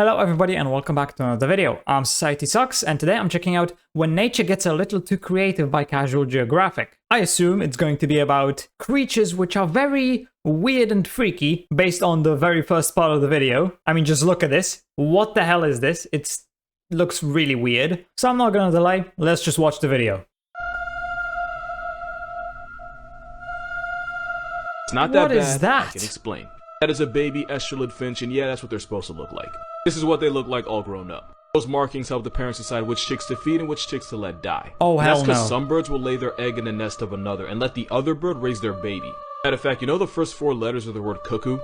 Hello everybody and welcome back to another video. I'm SocietySucks and today I'm checking out When Nature Gets a Little Too Creative by Casual Geographic. I assume it's going to be about creatures which are very weird and freaky based on the very first part of the video. I mean, just look at this. What the hell is this? It looks really weird. So I'm not gonna delay, let's just watch the video. It's not that bad. What is that? I can explain. That is a baby estrelid finch, and yeah, that's what they're supposed to look like. This is what they look like all grown up. Those markings help the parents decide which chicks to feed and which chicks to let die. Oh, hell no. That's because some birds will lay their egg in the nest of another and let the other bird raise their baby. Matter of fact, you know the first 4 letters of the word cuckoo?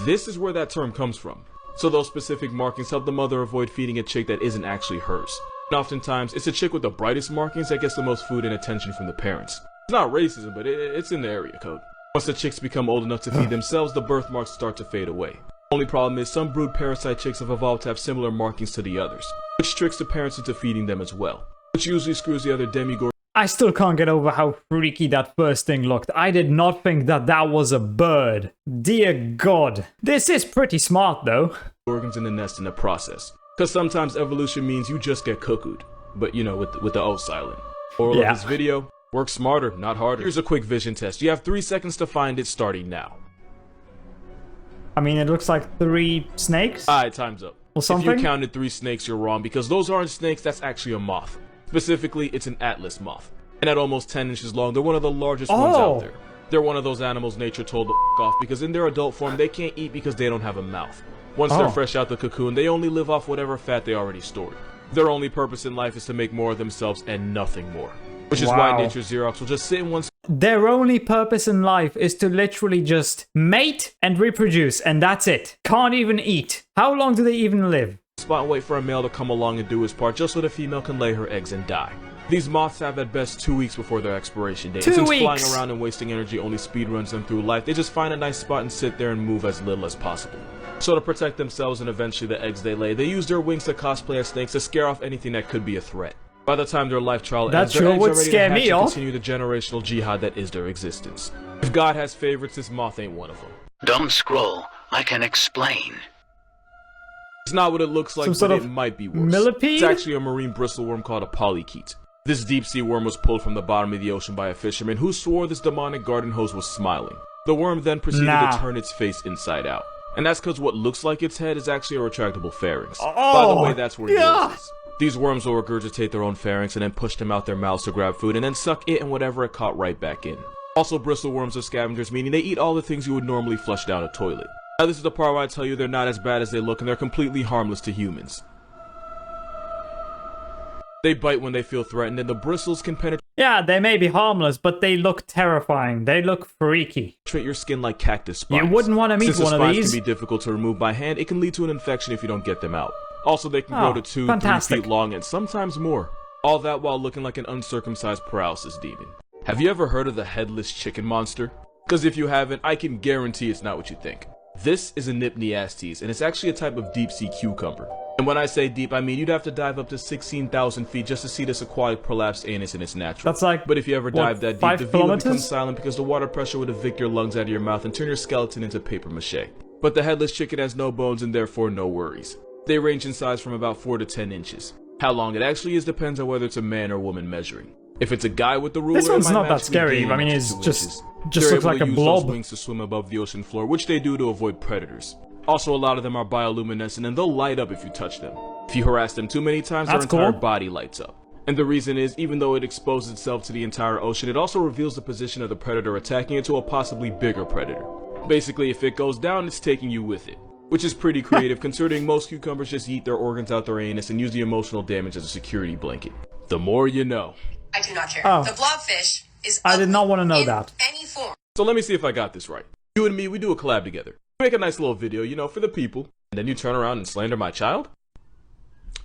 This is where that term comes from. So those specific markings help the mother avoid feeding a chick that isn't actually hers. And oftentimes, it's a chick with the brightest markings that gets the most food and attention from the parents. It's not racism, but it's in the area code. Once the chicks become old enough to feed themselves, the birthmarks start to fade away. Only problem is some brood parasite chicks have evolved to have similar markings to the others, which tricks the parents into feeding them as well, which usually screws the other demigorgons. I still can't get over how freaky that first thing looked. I did not think that that was a bird. Dear God. This is pretty smart though. Organs in the nest in the process. Because sometimes evolution means you just get cuckooed, but you know, with the O silent. Moral of this video, work smarter, not harder. Here's a quick vision test. You have 3 seconds to find it, starting now. I mean, it looks like 3 snakes? Alright, time's up. Or something? If you counted 3 snakes, you're wrong, because those aren't snakes, that's actually a moth. Specifically, it's an atlas moth. And at almost 10 inches long, they're one of the largest ones out there. They're one of those animals nature told to f off, because in their adult form, they can't eat because they don't have a mouth. Once they're fresh out the cocoon, they only live off whatever fat they already stored. Their only purpose in life is to make more of themselves and nothing more. Which is why nature's Xerox will just sit in one spot. Their only purpose in life is to literally just mate and reproduce, and that's it. Can't even eat. How long do they even live? And wait for a male to come along and do his part just so the female can lay her eggs and die. These moths have at best 2 weeks before their expiration date. 2 Since weeks. Flying around and wasting energy only speed runs them through life, they just find a nice spot and sit there and move as little as possible. So to protect themselves and eventually the eggs they lay, they use their wings to cosplay as snakes to scare off anything that could be a threat. By the time their life trial ends, their eggs are ready to hatch and continue the generational jihad that is their existence. If God has favorites, this moth ain't one of them. Don't scroll. I can explain. It's not what it looks like, but it might be worse. Millipede? It's actually a marine bristleworm called a polychaete. This deep-sea worm was pulled from the bottom of the ocean by a fisherman who swore this demonic garden hose was smiling. The worm then proceeded to turn its face inside out. And that's because what looks like its head is actually a retractable pharynx. By the way, that's where yours is. These worms will regurgitate their own pharynx and then push them out their mouths to grab food and then suck it and whatever it caught right back in. Also, bristleworms are scavengers, meaning they eat all the things you would normally flush down a toilet. Now this is the part where I tell you they're not as bad as they look and they're completely harmless to humans. They bite when they feel threatened and the bristles can penetrate. Yeah, they may be harmless, but they look terrifying. They look freaky. Your skin like cactus spines. You wouldn't want to meet one of these. Since the spines can be difficult to remove by hand, it can lead to an infection if you don't get them out. Also, they can grow to 2-3 feet long and sometimes more. All that while looking like an uncircumcised paralysis demon. Have you ever heard of the headless chicken monster? Because if you haven't, I can guarantee it's not what you think. This is a Nympneastes, and it's actually a type of deep-sea cucumber. And when I say deep, I mean you'd have to dive up to 16,000 feet just to see this aquatic prolapsed anus in its natural. That's like, but if you ever dive that deep, the V will become silent because the water pressure would evict your lungs out of your mouth and turn your skeleton into paper mache. But the headless chicken has no bones and therefore no worries. They range in size from about 4 to 10 inches. How long it actually is depends on whether it's a man or woman measuring. If it's a guy with the ruler, this one's not that scary. I mean, it's just looks like a blob. Those wings to swim above the ocean floor, which they do to avoid predators. Also, a lot of them are bioluminescent and they'll light up if you touch them. If you harass them too many times, their entire body lights up. And the reason is, even though it exposes itself to the entire ocean, it also reveals the position of the predator attacking it to a possibly bigger predator. Basically, if it goes down, it's taking you with it. Which is pretty creative considering most cucumbers just eat their organs out their anus and use the emotional damage as a security blanket. The more you know. I do not care. The blobfish is I did not want to know that. Any form. So let me see if I got this right. You and me, we do a collab together. We make a nice little video, you know, for the people. And then you turn around and slander my child?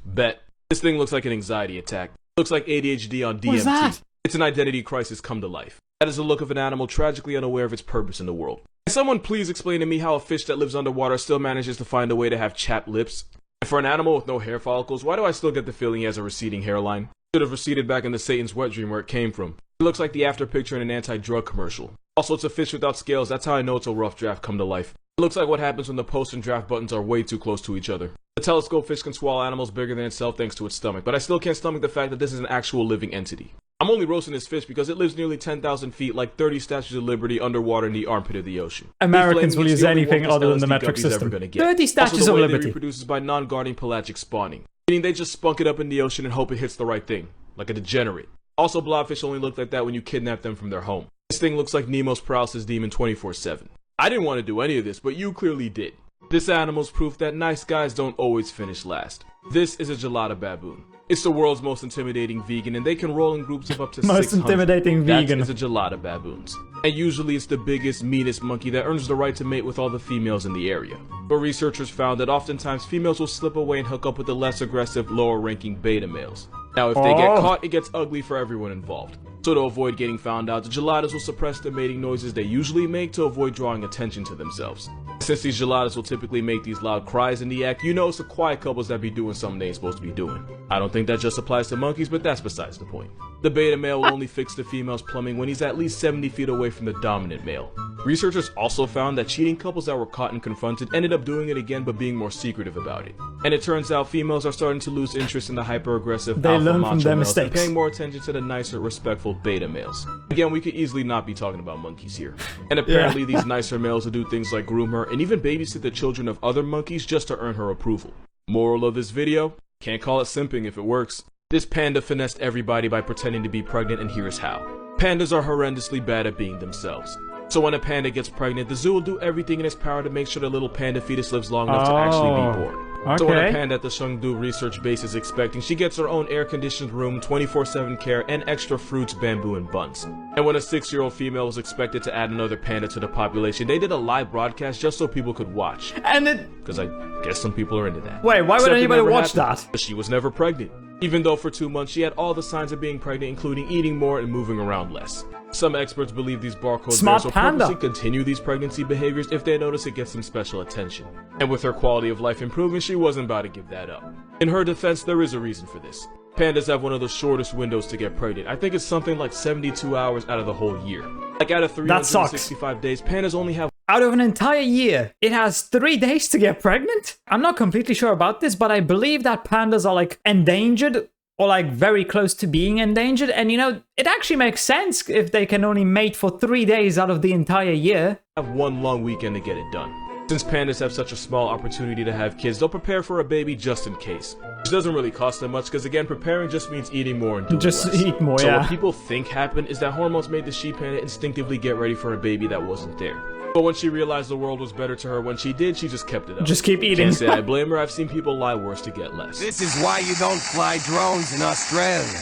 Bet. This thing looks like an anxiety attack. Looks like ADHD on DMT. What is that? It's an identity crisis come to life. That is the look of an animal tragically unaware of its purpose in the world. Can someone please explain to me how a fish that lives underwater still manages to find a way to have chapped lips? And for an animal with no hair follicles, why do I still get the feeling he has a receding hairline? Should have receded back into Satan's wet dream where it came from. It looks like the after picture in an anti-drug commercial. Also, it's a fish without scales. That's how I know it's a rough draft come to life. It looks like what happens when the post and draft buttons are way too close to each other. The telescope fish can swallow animals bigger than itself thanks to its stomach, but I still can't stomach the fact that this is an actual living entity. I'm only roasting this fish because it lives nearly 10,000 feet, like 30 Statues of Liberty underwater in the armpit of the ocean. Americans will use anything other than the metric system. 30 Statues of Liberty. It reproduces by non-guarding pelagic spawning, meaning they just spunk it up in the ocean and hope it hits the right thing, like a degenerate. Also, blobfish only look like that when you kidnap them from their home. This thing looks like Nemo's paralysis demon 24/7. I didn't want to do any of this, but you clearly did. This animal's proof that nice guys don't always finish last. This is a gelada baboon. It's the world's most intimidating vegan, and they can roll in groups of up to 600. Most intimidating vegan. That is a gelada baboons. And usually it's the biggest, meanest monkey that earns the right to mate with all the females in the area. But researchers found that oftentimes females will slip away and hook up with the less aggressive, lower-ranking beta males. Now, if they get caught, it gets ugly for everyone involved. So to avoid getting found out, the geladas will suppress the mating noises they usually make to avoid drawing attention to themselves. Since these geladas will typically make these loud cries in the act, you know it's the quiet couples that be doing something they ain't supposed to be doing. I don't think that just applies to monkeys, but that's besides the point. The beta male will only fix the female's plumbing when he's at least 70 feet away from the dominant male. Researchers also found that cheating couples that were caught and confronted ended up doing it again but being more secretive about it. And it turns out females are starting to lose interest in the hyper-aggressive alpha macho males and paying more attention to the nicer, respectful beta males. Again, we could easily not be talking about monkeys here. And apparently these nicer males will do things like groom her and even babysit the children of other monkeys just to earn her approval. Moral of this video? Can't call it simping if it works. This panda finessed everybody by pretending to be pregnant, and here's how. Pandas are horrendously bad at being themselves. So when a panda gets pregnant, the zoo will do everything in its power to make sure the little panda fetus lives long enough to actually be born. Okay. So when a panda at the Chengdu research base is expecting, she gets her own air-conditioned room, 24/7 care, and extra fruits, bamboo, and buns. And when a 6-year-old female was expected to add another panda to the population, they did a live broadcast just so people could watch. And it... Because I guess some people are into that. Wait, why would anybody watch that? She was never pregnant. Even though for 2 months she had all the signs of being pregnant, including eating more and moving around less. Some experts believe these barcode bears will purposely continue these pregnancy behaviors if they notice it gets some special attention. And with her quality of life improving, she wasn't about to give that up. In her defense, there is a reason for this. Pandas have one of the shortest windows to get pregnant. I think it's something like 72 hours out of the whole year. Like out of 365 days, pandas only have... Out of an entire year, it has 3 days to get pregnant? I'm not completely sure about this, but I believe that pandas are like endangered or like very close to being endangered. And you know, it actually makes sense if they can only mate for 3 days out of the entire year. Have one long weekend to get it done. Since pandas have such a small opportunity to have kids, they'll prepare for a baby just in case. Which doesn't really cost them much, because again, preparing just means eating more and doing less. Eat more, so yeah. what people think happened is that hormones made the she panda instinctively get ready for a baby that wasn't there. But when she realized the world was better to her when she did, she just kept it up. Just keep eating. Can't say I blame her, I've seen people lie worse to get less. This is why you don't fly drones in Australia.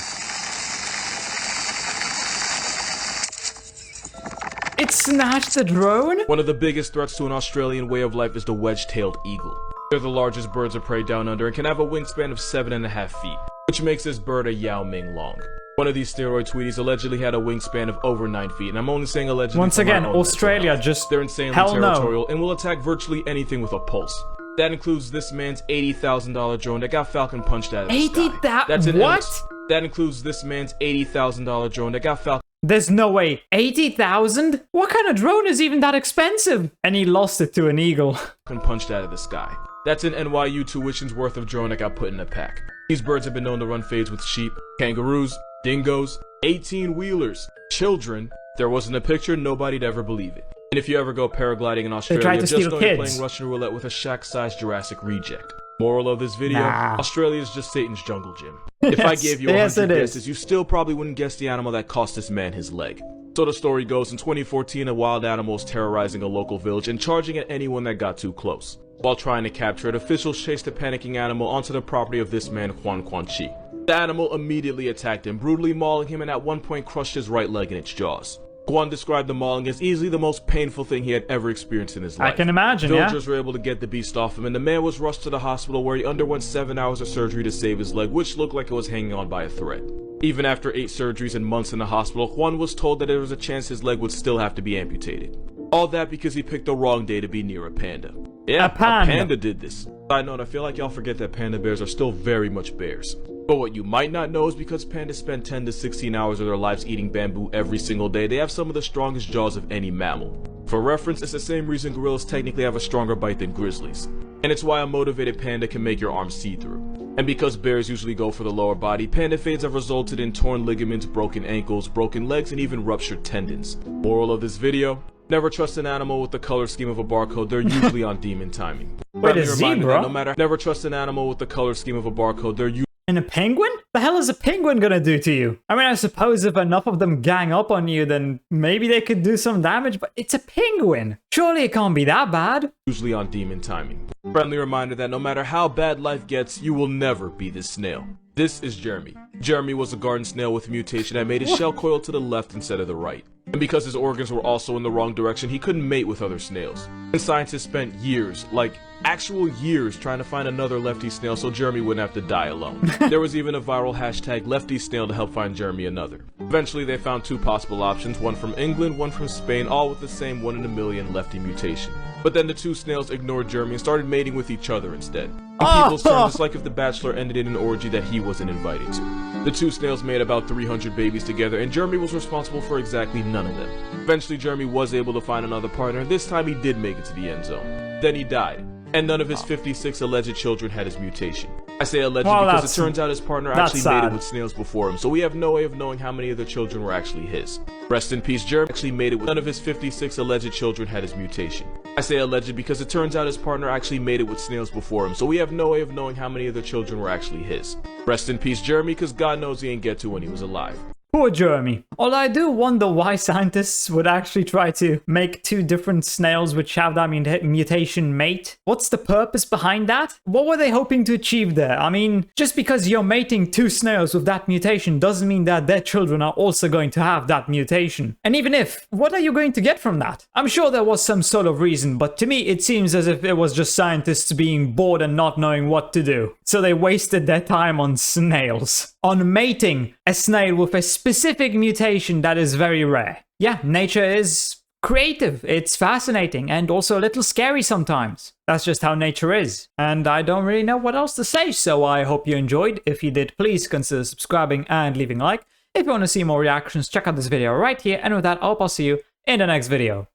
It snatched the drone? One of the biggest threats to an Australian way of life is the wedge-tailed eagle. They're the largest birds of prey down under and can have a wingspan of 7.5 feet, which makes this bird a Yao Ming long. One of these steroid tweeties allegedly had a wingspan of over 9 feet, and I'm only saying allegedly. Once again, Australia just... They're insanely territorial and will attack virtually anything with a pulse. That includes this man's $80,000 drone that got Falcon punched out of the sky. That's an what? That includes this man's $80,000 drone that got Falcon... There's no way. 80,000? What kind of drone is even that expensive? And he lost it to an eagle. Punched out of the sky. That's an NYU tuition's worth of drone that got put in a pack. These birds have been known to run fades with sheep, kangaroos, dingoes, 18-wheelers, children. If there wasn't a picture, nobody'd ever believe it. And if you ever go paragliding in Australia, just know you're playing Russian roulette with a shack-sized Jurassic reject. Moral of this video, Australia's just Satan's jungle gym. If I gave you 100 guesses, you still probably wouldn't guess the animal that cost this man his leg. So the story goes, in 2014, a wild animal was terrorizing a local village and charging at anyone that got too close. While trying to capture it, officials chased the panicking animal onto the property of this man, Huan Quanqi. The animal immediately attacked him, brutally mauling him, and at one point crushed his right leg in its jaws. Guan described the mauling as easily the most painful thing he had ever experienced in his life. I can imagine, Villagers were able to get the beast off him, and the man was rushed to the hospital where he underwent 7 hours of surgery to save his leg, which looked like it was hanging on by a thread. Even after 8 surgeries and months in the hospital, Juan was told that there was a chance his leg would still have to be amputated. All that because he picked the wrong day to be near a panda. Yeah, a panda did this. Side note, I feel like y'all forget that panda bears are still very much bears. But what you might not know is because pandas spend 10 to 16 hours of their lives eating bamboo every single day, they have some of the strongest jaws of any mammal. For reference, it's the same reason gorillas technically have a stronger bite than grizzlies. And it's why a motivated panda can make your arms see-through. And because bears usually go for the lower body, panda fades have resulted in torn ligaments, broken ankles, broken legs, and even ruptured tendons. Moral of this video: never trust an animal with the color scheme of a barcode, they're usually on demon timing. Wait, a zebra? Never trust an animal with the color scheme of a barcode, they're usually... And a penguin? The hell is a penguin gonna do to you? I mean, I suppose if enough of them gang up on you, then maybe they could do some damage, but it's a penguin. Surely it can't be that bad. Usually on demon timing. Friendly reminder that no matter how bad life gets, you will never be this snail. This is Jeremy. Jeremy was a garden snail with a mutation that made his shell coil to the left instead of the right. And because his organs were also in the wrong direction, he couldn't mate with other snails. And scientists spent years, like actual years, trying to find another lefty snail so Jeremy wouldn't have to die alone. There was even a viral hashtag lefty snail to help find Jeremy another. Eventually they found two possible options, one from England, one from Spain, all with the same 1 in a million lefty mutation. But then the two snails ignored Jeremy and started mating with each other instead. In people's terms, it's like if The Bachelor ended in an orgy that he wasn't invited to. The two snails made about 300 babies together, and Jeremy was responsible for exactly none of them. Eventually, Jeremy was able to find another partner, and this time he did make it to the end zone. Then he died, and none of his 56 alleged children had his mutation. I say alleged because it turns out his partner actually mated with snails before him, so we have no way of knowing how many of the children were actually his. Rest in peace, Jeremy actually mated with none of his 56 alleged children had his mutation. I say alleged because it turns out his partner actually mated with snails before him, so we have no way of knowing how many of the children were actually his. Rest in peace, Jeremy, because God knows he ain't get to when he was alive. Poor Jeremy. Although I do wonder why scientists would actually try to make two different snails which have that mutation mate. What's the purpose behind that? What were they hoping to achieve there? I mean, just because you're mating two snails with that mutation doesn't mean that their children are also going to have that mutation. And even if, what are you going to get from that? I'm sure there was some sort of reason, but to me it seems as if it was just scientists being bored and not knowing what to do. So they wasted their time on snails. On mating a snail with a specific mutation that is very rare. Yeah, nature is creative, it's fascinating, and also a little scary sometimes. That's just how nature is. And I don't really know what else to say, so I hope you enjoyed. If you did, please consider subscribing and leaving a like. If you want to see more reactions, check out this video right here, and with that, I'll see you in the next video.